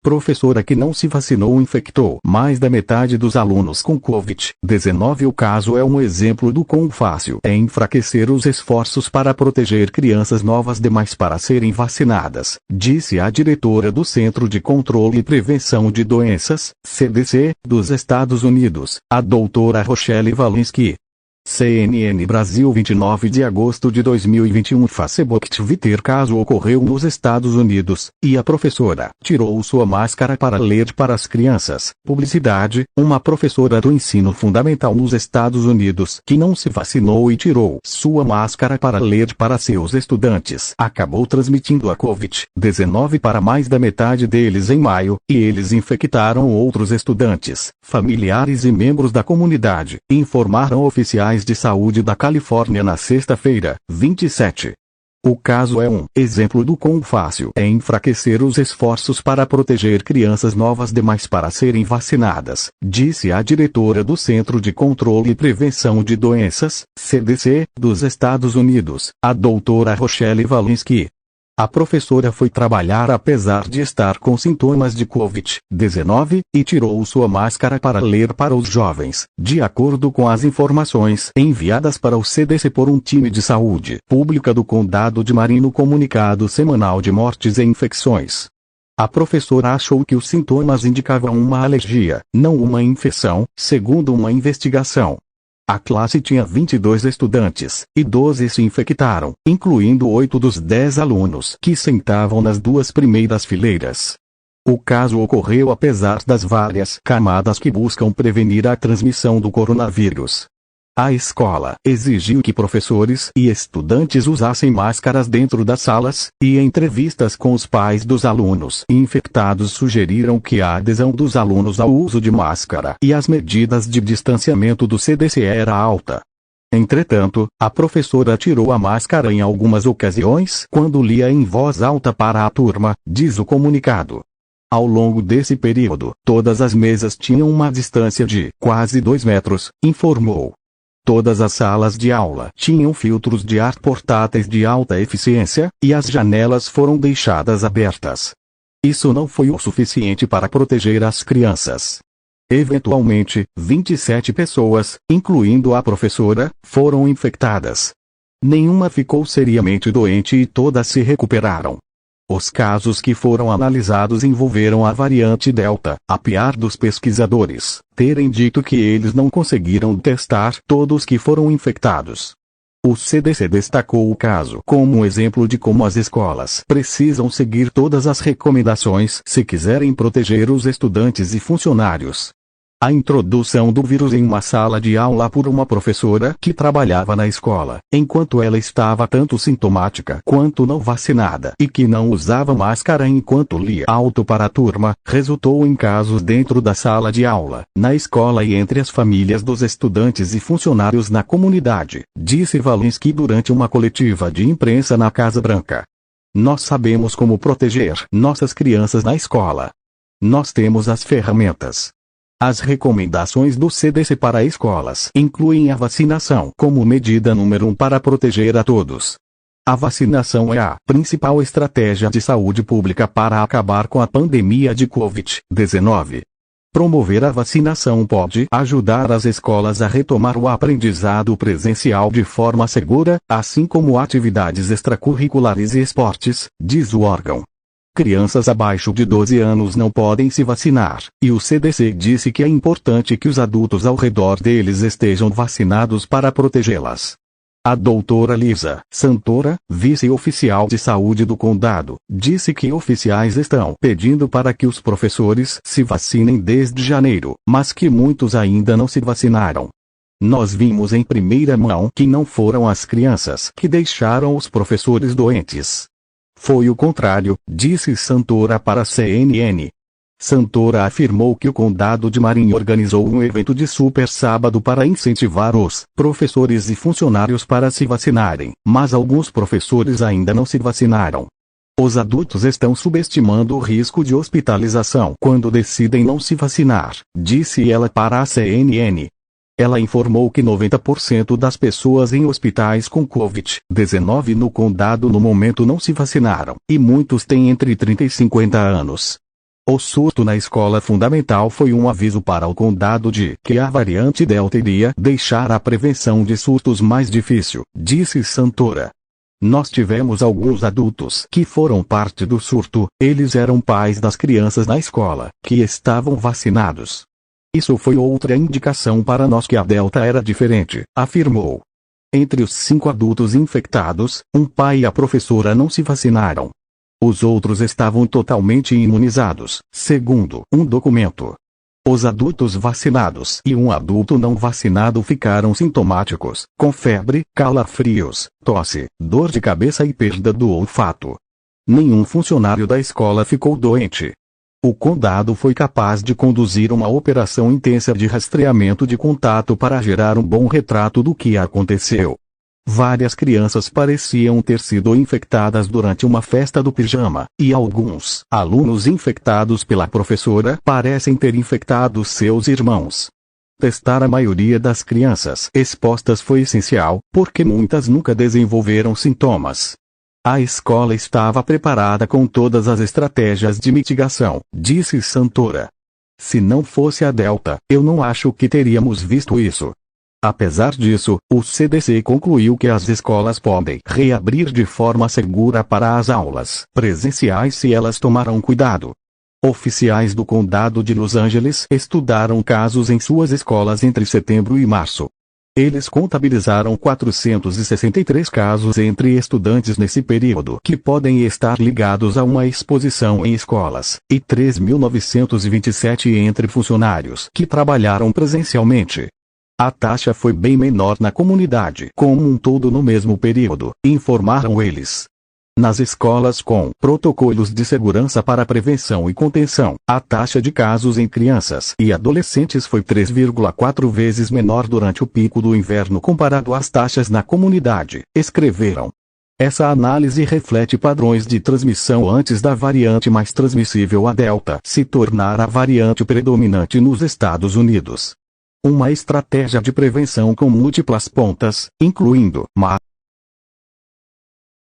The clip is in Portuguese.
Professora que não se vacinou infectou mais da metade dos alunos com Covid-19. O caso é um exemplo do quão fácil é enfraquecer os esforços para proteger crianças novas demais para serem vacinadas, disse a diretora do Centro de Controle e Prevenção de Doenças, CDC, dos Estados Unidos, a doutora Rochelle Walensky. CNN Brasil 29 de agosto de 2021. Facebook Twitter. Caso ocorreu nos Estados Unidos, e a professora tirou sua máscara para ler para as crianças. Publicidade. Uma professora do ensino fundamental nos Estados Unidos que não se vacinou e tirou sua máscara para ler para seus estudantes acabou transmitindo a Covid-19 para mais da metade deles em maio, e eles infectaram outros estudantes, familiares e membros da comunidade, informaram oficiais de saúde da Califórnia na sexta-feira, 27. O caso é um exemplo do quão fácil é enfraquecer os esforços para proteger crianças novas demais para serem vacinadas, disse a diretora do Centro de Controle e Prevenção de Doenças, CDC, dos Estados Unidos, a doutora Rochelle Walensky. A professora foi trabalhar apesar de estar com sintomas de Covid-19, e tirou sua máscara para ler para os jovens, de acordo com as informações enviadas para o CDC por um time de saúde pública do condado de Marin no comunicado semanal de mortes e infecções. A professora achou que os sintomas indicavam uma alergia, não uma infecção, segundo uma investigação. A classe tinha 22 estudantes, e 12 se infectaram, incluindo 8 dos 10 alunos que sentavam nas duas primeiras fileiras. O caso ocorreu apesar das várias camadas que buscam prevenir a transmissão do coronavírus. A escola exigiu que professores e estudantes usassem máscaras dentro das salas, e entrevistas com os pais dos alunos infectados sugeriram que a adesão dos alunos ao uso de máscara e as medidas de distanciamento do CDC era alta. Entretanto, a professora tirou a máscara em algumas ocasiões quando lia em voz alta para a turma, diz o comunicado. Ao longo desse período, todas as mesas tinham uma distância de quase 2 metros, informou. Todas as salas de aula tinham filtros de ar portáteis de alta eficiência, e as janelas foram deixadas abertas. Isso não foi o suficiente para proteger as crianças. Eventualmente, 27 pessoas, incluindo a professora, foram infectadas. Nenhuma ficou seriamente doente e todas se recuperaram. Os casos que foram analisados envolveram a variante Delta, apesar dos pesquisadores terem dito que eles não conseguiram testar todos que foram infectados. O CDC destacou o caso como um exemplo de como as escolas precisam seguir todas as recomendações se quiserem proteger os estudantes e funcionários. A introdução do vírus em uma sala de aula por uma professora que trabalhava na escola, enquanto ela estava tanto sintomática quanto não vacinada e que não usava máscara enquanto lia alto para a turma, resultou em casos dentro da sala de aula, na escola e entre as famílias dos estudantes e funcionários na comunidade, disse Walensky durante uma coletiva de imprensa na Casa Branca. Nós sabemos como proteger nossas crianças na escola. Nós temos as ferramentas. As recomendações do CDC para escolas incluem a vacinação como medida número 1 para proteger a todos. A vacinação é a principal estratégia de saúde pública para acabar com a pandemia de Covid-19. Promover a vacinação pode ajudar as escolas a retomar o aprendizado presencial de forma segura, assim como atividades extracurriculares e esportes, diz o órgão. Crianças abaixo de 12 anos não podem se vacinar, e o CDC disse que é importante que os adultos ao redor deles estejam vacinados para protegê-las. A doutora Lisa Santora, vice-oficial de saúde do condado, disse que oficiais estão pedindo para que os professores se vacinem desde janeiro, mas que muitos ainda não se vacinaram. Nós vimos em primeira mão que não foram as crianças que deixaram os professores doentes. Foi o contrário, disse Santora para a CNN. Santora afirmou que o condado de Marin organizou um evento de Super Sábado para incentivar os professores e funcionários para se vacinarem, mas alguns professores ainda não se vacinaram. Os adultos estão subestimando o risco de hospitalização quando decidem não se vacinar, disse ela para a CNN. Ela informou que 90% das pessoas em hospitais com Covid-19 no condado no momento não se vacinaram, e muitos têm entre 30 e 50 anos. O surto na escola fundamental foi um aviso para o condado de que a variante Delta iria deixar a prevenção de surtos mais difícil, disse Santora. Nós tivemos alguns adultos que foram parte do surto, eles eram pais das crianças na escola, que estavam vacinados. Isso foi outra indicação para nós que a Delta era diferente, afirmou. Entre os 5 adultos infectados, um pai e a professora não se vacinaram. Os outros estavam totalmente imunizados, segundo um documento. Os adultos vacinados e um adulto não vacinado ficaram sintomáticos, com febre, calafrios, tosse, dor de cabeça e perda do olfato. Nenhum funcionário da escola ficou doente. O condado foi capaz de conduzir uma operação intensa de rastreamento de contato para gerar um bom retrato do que aconteceu. Várias crianças pareciam ter sido infectadas durante uma festa do pijama, e alguns alunos infectados pela professora parecem ter infectado seus irmãos. Testar a maioria das crianças expostas foi essencial, porque muitas nunca desenvolveram sintomas. A escola estava preparada com todas as estratégias de mitigação, disse Santora. Se não fosse a Delta, eu não acho que teríamos visto isso. Apesar disso, o CDC concluiu que as escolas podem reabrir de forma segura para as aulas presenciais se elas tomarem cuidado. Oficiais do condado de Los Angeles estudaram casos em suas escolas entre setembro e março. Eles contabilizaram 463 casos entre estudantes nesse período que podem estar ligados a uma exposição em escolas, e 3.927 entre funcionários que trabalharam presencialmente. A taxa foi bem menor na comunidade como um todo no mesmo período, informaram eles. Nas escolas com protocolos de segurança para prevenção e contenção, a taxa de casos em crianças e adolescentes foi 3,4 vezes menor durante o pico do inverno comparado às taxas na comunidade, escreveram. Essa análise reflete padrões de transmissão antes da variante mais transmissível, a Delta, se tornar a variante predominante nos Estados Unidos. Uma estratégia de prevenção com múltiplas pontas, incluindo